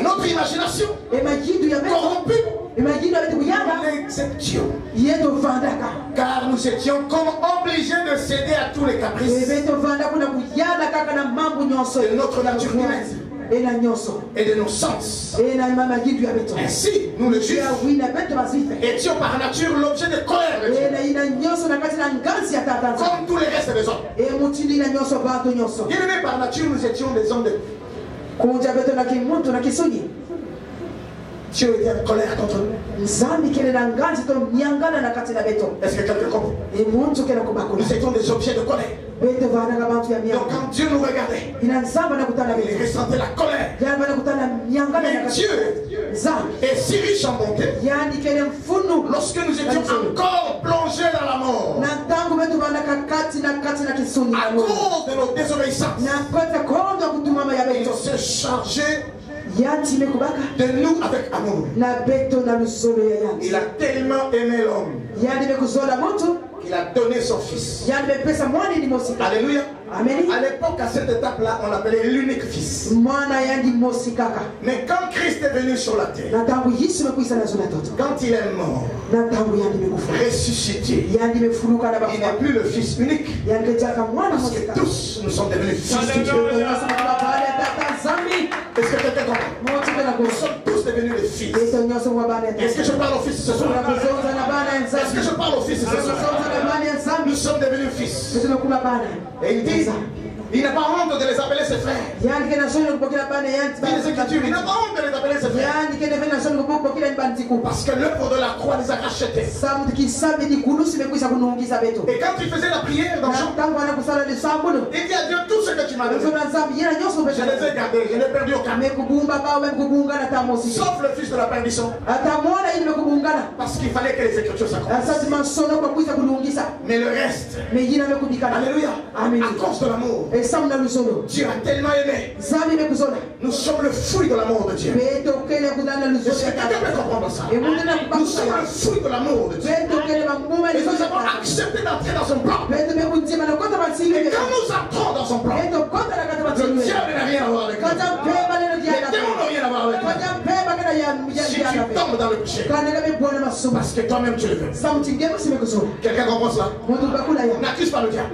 notre imagination corrompue, nous l'acceptions. Car nous étions comme obligés de céder à tous les caprices de notre nature humaine et de nos sens. Ainsi, nous les Juifs étions par nature l'objet de colère de Dieu, comme tous les restes des hommes. Bien-aimés, par nature, nous étions des hommes de Dieu était en colère contre nous. Est-ce que quelqu'un comprend? Nous étions des objets de colère. Donc quand Dieu nous regardait, il ressentait la colère. Mais Dieu est si riche en bonté. Lorsque nous étions encore plongés dans la mort, à cause de nos désobéissances, il s'est chargé de nous avec amour. Il a tellement aimé l'homme qu'il a donné son fils. Alléluia. À l'époque, à cette étape-là, on l'appelait l'unique fils. Mais quand Christ est venu sur la terre, quand il est mort, ressuscité, il n'est plus le fils unique. Parce que tous nous sommes devenus fils de Dieu. Est-ce que quelqu'un comprend? Nous sommes tous devenus des fils. Est-ce que je parle aux fils ce soir? Est-ce que je parle aux fils ce soir? Nous sommes devenus fils. Et il dit, il n'a pas honte de les appeler ses frères. Il n'a pas honte de les appeler ses frères. Parce que l'œuvre de la croix les a rachetés. Et quand il faisait la prière dans Jean, il dit à Dieu tout ce que tu m'as donné. Je les ai gardés, je n'ai perdu aucun. Sauf le fils de la perdition. Parce qu'il fallait que les Écritures s'accomplissent. Mais le reste, alléluia, à cause de l'amour, Dieu a tellement aimé. Nous sommes le fruit de l'amour de Dieu. Est-ce que quelqu'un peut comprendre ça? Nous sommes le fruit de l'amour de Dieu. Et nous avons accepté d'entrer dans son plan. Et quand nous entrons dans son plan, le diable n'a rien à voir avec nous. Les démons n'ont rien à voir avec nous. Si tu tombes dans le péché, parce que toi-même tu le veux. Quelqu'un comprend cela? N'accuse pas le diable.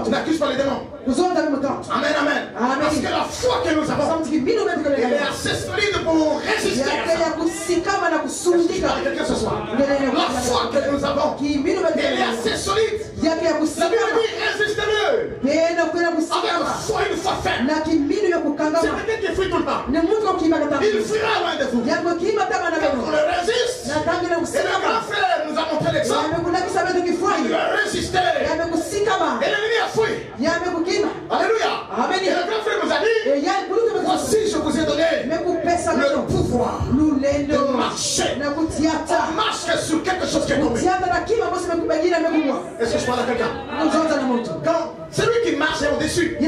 N'accuse pas les démons. Amen, amen. Parce que la foi que nous avons, elle est assez solide pour résister à ça. Quelqu'un ce soir. La foi que nous avons, elle est assez solide. La Bible dit résistez-le. Avec foi une foi ferme. C'est quelqu'un qui fuit tout le temps. Il fuira loin de vous. Quand on le résiste, et le grand frère nous a montré l'exemple. Il a résisté. Et l'ennemi a fui. Alléluia. Amen. Et le grand frère nous a dit, voici je vous ai donné le pouvoir de marcher. On marche sur quelque chose qui est tombé. Est-ce que je parle à quelqu'un? Quand celui qui marche est au-dessus, il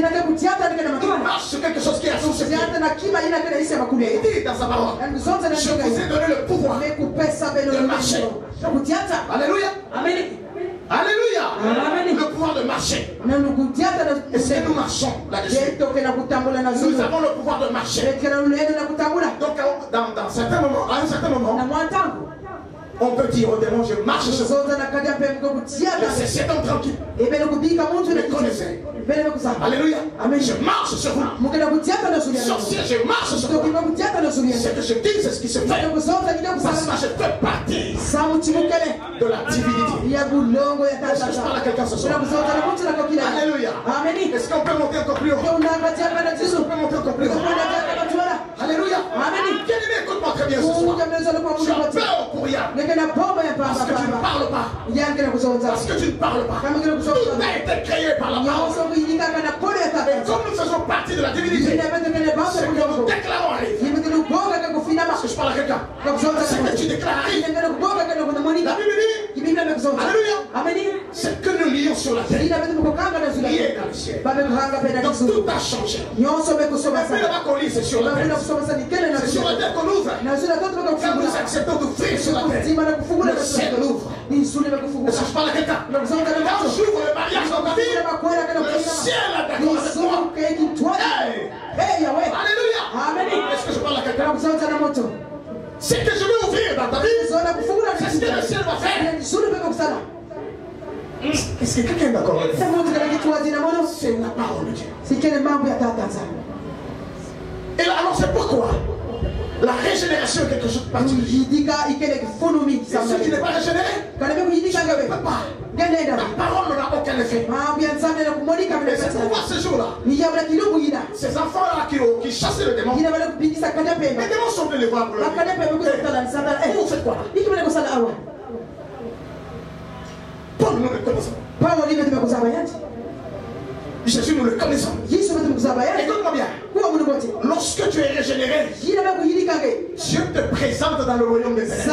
marche sur quelque chose qui est à son pied. Et il dit dans sa parole, je vous ai donné le pouvoir de marcher. Alléluia. Amen. Alléluia. Le pouvoir de marcher. Est-ce que nous marchons là-dessus? Nous avons le pouvoir de marcher. Donc dans certains moments, à un certain moment, on peut dire au démon, je marche sur vous. C'est cet homme tranquille. Vous le connaissez. Alléluia. Je marche sur vous. Sorcier, je marche sur vous. Ce que je dis, c'est ce qui se fait. Parce que je fais partie de la divinité. Est-ce que je parle à quelqu'un ce soir? Alléluia. Est-ce qu'on peut monter encore plus haut? Est-ce qu'on peut monter encore plus haut? Alléluia. Bien-aimé, écoute-moi très bien ce soir. Tu as peur pour rien. Parce que tu ne parles pas. Parce que tu ne parles pas. Tout a été créé par la parole. Et comme nous faisons partie de la divinité, ce que nous déclarons arrive. Parce que je parle à quelqu'un. Ce que tu déclares arrive. La Bible dit, alléluia, ce que nous lions sur la terre, lié dans le ciel. Donc tout a changé. Mais là-bas qu'on lit, c'est sur la terre. C'est sur la terre qu'on ouvre. Quand nous acceptons d'ouvrir sur la terre, le ciel l'ouvre. Est-ce que je parle à quelqu'un? Quand j'ouvre le mariage dans ta vie, le ciel a d'accord avec moi. Alléluia. Est-ce que je parle à quelqu'un? Ce que je veux ouvrir dans ta vie, c'est ce que le ciel va faire. Est-ce que quelqu'un est d'accord avec moi? C'est la parole de Dieu. Et là, alors c'est pourquoi La régénération est quelque chose de particulier. Et celui qui n'est pas régénéré ne peut pas. La parole n'aura aucun effet. Et c'est pourquoi ce jour-là, ces enfants-là qui chassaient le démon, les démons sont venus les voir pour leur dire, vous faites quoi là? Paul, nous le connaissons. Jésus, nous le connaissons. Écoute-moi bien. Lorsque tu es régénéré, Dieu te présente dans le royaume des ténèbres.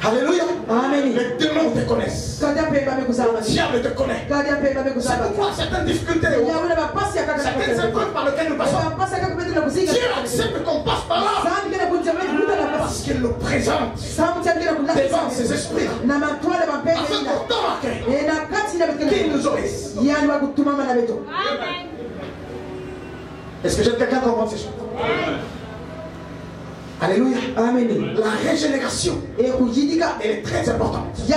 Alléluia. Les démons te connaissent. Le diable te connaît. C'est pourquoi certaines difficultés, certaines épreuves par lesquelles nous passons, Dieu accepte qu'on passe par là. Parce qu'il nous présente devant ses esprits afin qu'on t'embarque, qu'il nous obéisse. Est-ce que j'aime quelqu'un comprendre ces choses? Alléluia. Amen. La régénération elle est très importante. Je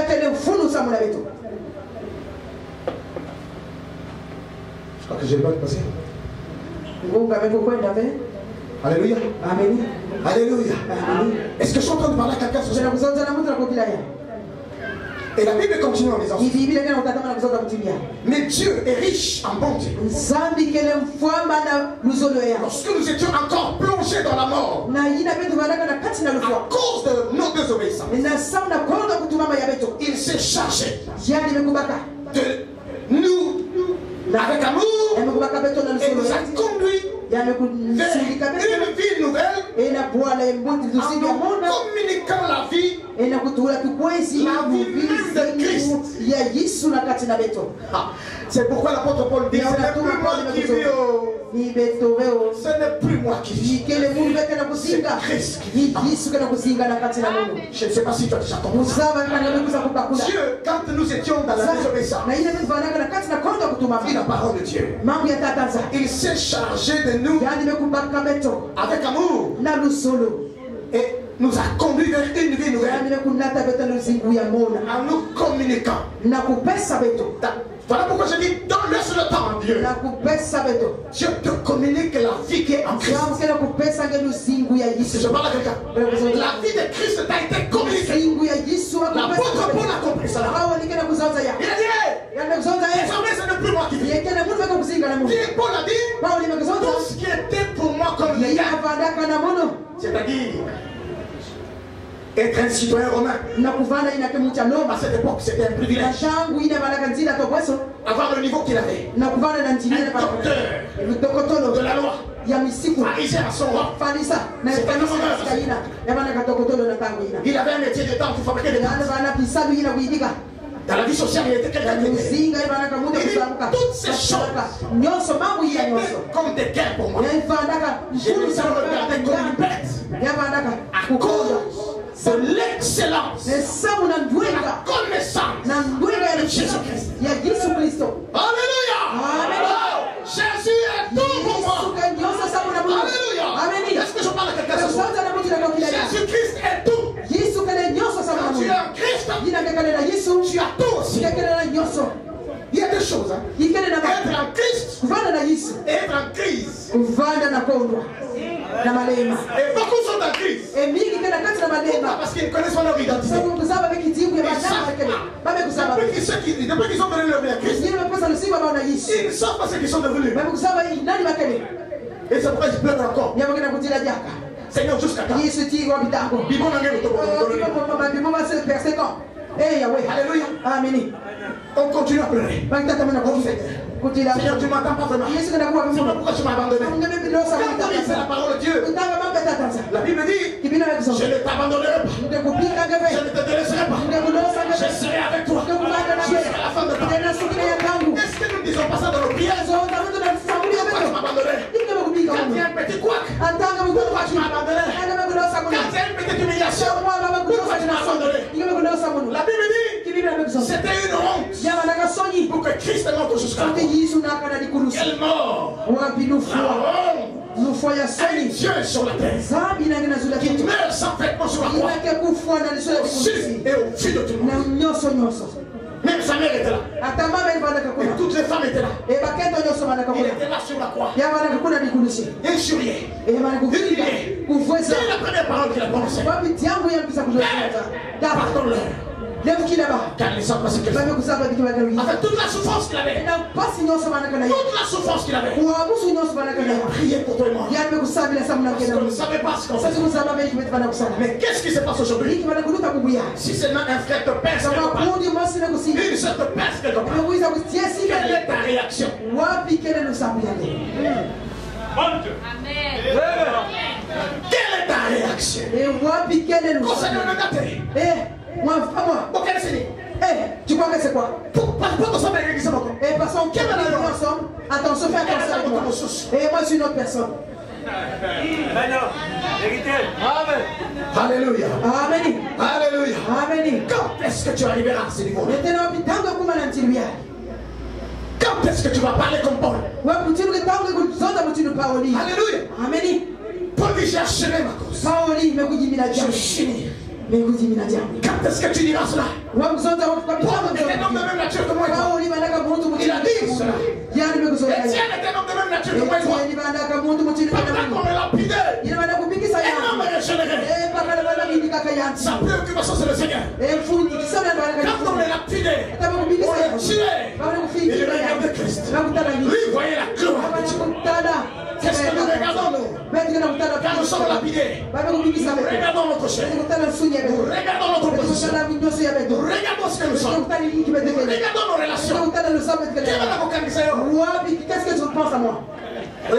crois que je vais pas passer. Alléluia. Amen. Alléluia. Est-ce que je suis en train de parler à quelqu'un ce soir? Et la Bible continue en disant, mais Dieu est riche en bonté. Lorsque nous étions encore plongés dans la mort à cause de nos désobéissances, il s'est chargé de nous avec amour et nous a conduits vers une vie nouvelle en communiquant la vie même de Christ. C'est pourquoi l'apôtre Paul dit, ce n'est plus moi qui vis, ce n'est plus moi qui vis, c'est Christ qui vit. Je ne sais pas si tu as déjà compris ça. Dieu, quand nous étions dans la désobéissance, dit la parole de Dieu, il s'est chargé de nous avec amour et nous a conduits vers une vie nouvelle en nous communiquant. Voilà pourquoi je dis, laisse le temps en Dieu. Dieu te communique la vie qui est en Christ. Si je parle à quelqu'un, la vie de Christ t'a été communiquée. L'apôtre Paul a compris cela. Il a dit, désormais ce n'est plus moi qui vis. Paul a dit, tout ce qui était pour moi comme les gars, c'est-à-dire être un citoyen romain. À cette époque, c'était un privilège. Avoir le niveau qu'il avait. Un docteur de la loi. Pharisien à son rang. Il avait un métier de temps pour fabriquer des tentes. Dans la vie sociale, il était quelqu'un qui était. Toutes ces choses qui étaient comme des guerres pour moi. Je les ai regardées comme une bête. À cause de l'excellence, de la connaissance de Jésus-Christ. Alléluia. Jésus est tout pour moi. Alléluia. Est-ce que je parle à quelqu'un ce soir? Jésus-Christ est tout. Quand tu es en Christ, tu as tout aussi. Il y a deux choses. Être en Christ et être en crise. Et beaucoup sont en crise. Pourquoi? Parce qu'ils ne connaissent pas leur identité. Depuis qu'ils ont donné leur vie à Christ, ils ne savent pas ce qu'ils sont devenus. Et c'est pourquoi ils pleurent encore. Seigneur, jusqu'à quand? Alléluia. Amen. On continue à pleurer. Seigneur, tu ne m'entends pas vraiment. C'est pas pourquoi tu m'as abandonné. Quand on lit la parole de Dieu, la Bible dit, je ne t'abandonnerai pas. Je ne te délaisserai pas. Je serai avec toi jusqu'à la fin de temps. Est-ce que nous ne disons pas ça dans nos prières? Pourquoi tu m'as abandonné? Quand il y a un petit couac, pourquoi tu m'as abandonné? Quand il y a une petite humiliation, pourquoi tu m'as abandonné? La Bible dit, c'était une honte pour que Christ est mort jusqu'à la mort. Quelle mort! Un Dieu sur la terre qui meurt sans vêtements sur la croix, au-dessus et au-dessus de tout le monde. Même sa mère était là. Et toutes les femmes étaient là. Il était là sur la croix. Injurié. Humilié. C'est la première parole qu'il a prononcée. Pardonne-leur. Car ils savent pas ce qu'ils font. Avec toute la souffrance qu'il avait. Toute la souffrance qu'il avait. Il a prié pour toi et moi. Parce qu'on ne savait pas ce qu'on faisait. Mais qu'est-ce qui se passe aujourd'hui? Si seulement un frère te pèse quelque part, une sœur te pèse quelque part, quelle est ta réaction? Quelle est ta réaction? Concernant le gâté. Tu crois que c'est quoi? Et parce qu'on est ensemble, attention, fais attention avec moi. Et moi, je suis une autre personne. Alléluia. Amen. Alléluia. Amen. Quand est-ce que tu arriveras à ce niveau? Quand est-ce que tu vas parler comme Paul? Alléluia. Amen. Paul dit j'ai achevé ma cause. Je finis. Quand est-ce que tu diras cela? Paul était un homme de même nature que moi et toi. Il a dit cela. Étienne était un homme de même nature que moi et toi. Pendant qu'on est lapidé, un homme est régénéré. Sa préoccupation c'est le Seigneur. Quand on est lapidé, on est tué. Il regardait Christ. Lui voyait la gloire de Dieu. Qu'est-ce que nous regardons nous? Quand nous sommes lapidés, nous regardons notre chair. Nous regardons notre position. Nous regardons ce que nous sommes. Nous regardons nos relations. Qu'est-ce que tu penses à moi? Tu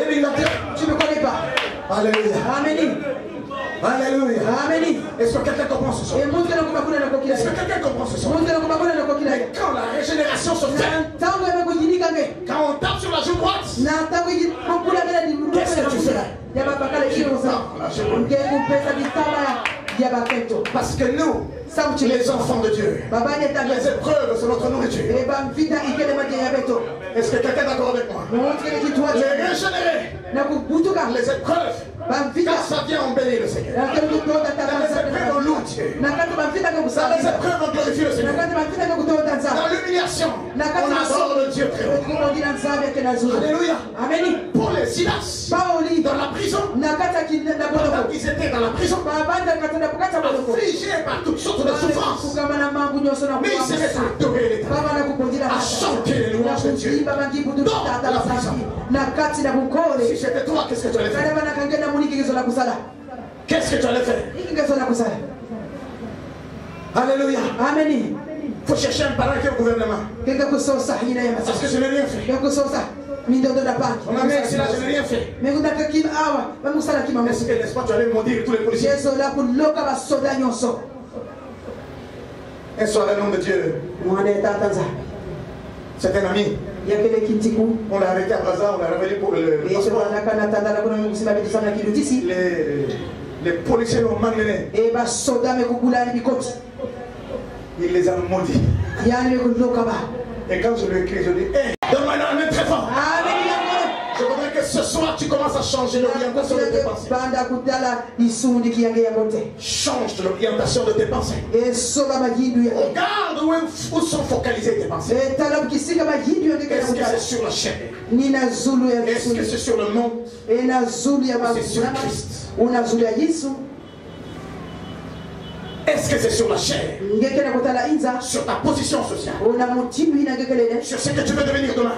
ne me connais pas. Alléluia. Amen. Alléluia. Amen. Est-ce que quelqu'un comprend ce soir? Est-ce que quelqu'un comprend ce soir? Quand la régénération se fait, quand on tape sur la joue droite, qu'est-ce que tu fais? Parce que nous, les enfants de Dieu, les épreuves sont notre nourriture. Est-ce que quelqu'un est d'accord avec moi? Les régénérés, les épreuves, quand ça vient embellir le Seigneur. Dans les épreuves on loue Dieu. Dans les épreuves on glorifie le Seigneur. Dans l'humiliation on adore le Dieu très haut. Alléluia. Pour les Silas, dans la prison, pendant qu'ils étaient dans la prison, affligés par toutes sortes de souffrances, mais ils se mettent à adorer l'Éternel, à chanter les louanges de Dieu dans la prison. Si c'était toi, qu'est-ce que tu allais faire? Qu'est-ce que tu allais faire? Alléluia. Amen. Il faut chercher un parent qui est au gouvernement. Parce que je n'ai rien fait. On a mis ici là, je n'ai rien fait. Est-ce que, n'est-ce pas, tu allais maudire tous les policiers? Un soir, un homme de Dieu, c'est un ami. On l'a arrêté à Brazza, on l'a ramené pour le passeport. Les policiers l'ont malmené. Il les a maudits. Et quand je lui ai écrit, je lui ai dit, hey, donne-moi une main très fort. Je voudrais que ce soir tu commences à changer l'orientation de tes pensées. Change l'orientation de tes pensées. Regarde où sont focalisées tes pensées. Est-ce que c'est sur la chair? Est-ce que c'est sur le monde? C'est sur Christ. Est-ce que c'est sur la chair? Sur ta position sociale? Sur ce que tu veux devenir demain?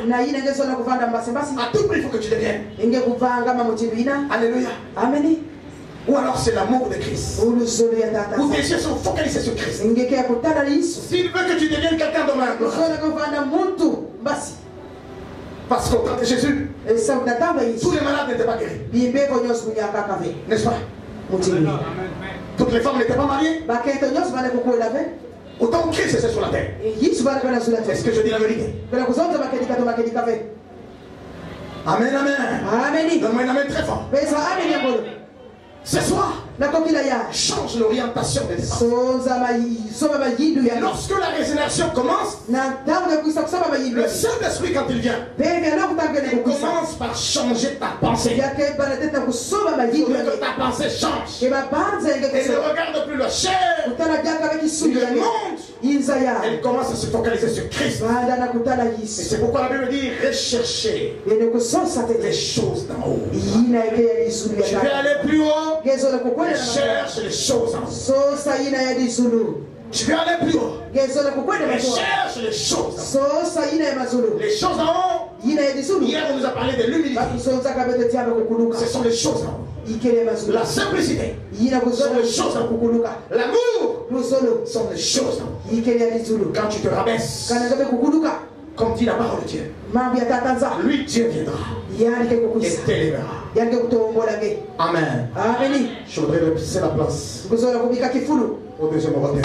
À tout prix, il faut que tu deviennes. Alléluia. Amen. Ou alors c'est l'amour de Christ. Ou tes yeux sont focalisés sur Christ. S'il veut que tu deviennes quelqu'un de mal, parce qu'au temps de Jésus, tous les malades n'étaient pas guéris. N'est-ce pas? Toutes les femmes n'étaient pas mariées. Autant que Christ était sur la terre. Est-ce que je dis la vérité? Amen, amen. Donne-moi un amen très fort. Ce soir, change l'orientation des pensées. Lorsque la régénération commence, le Saint-Esprit, quand il vient, il commence par changer ta pensée. Il veut que ta pensée change. Et ne regarde plus la chair, le monde. Elle commence à se focaliser sur Christ. Et c'est pourquoi la Bible dit rechercher les choses d'en haut. Je vais aller plus haut. Je cherche les choses en haut. Je vais aller plus haut. Je cherche les choses en haut. Les choses en haut. Hier on nous a parlé de l'humilité. Ce sont les choses en haut. La simplicité sont les choses en haut. L'amour sont les choses en haut. Quand tu te rabaisses, comme dit la parole de Dieu, lui Dieu viendra et t'élèvera. Amen. Je voudrais laisser la place au deuxième orateur.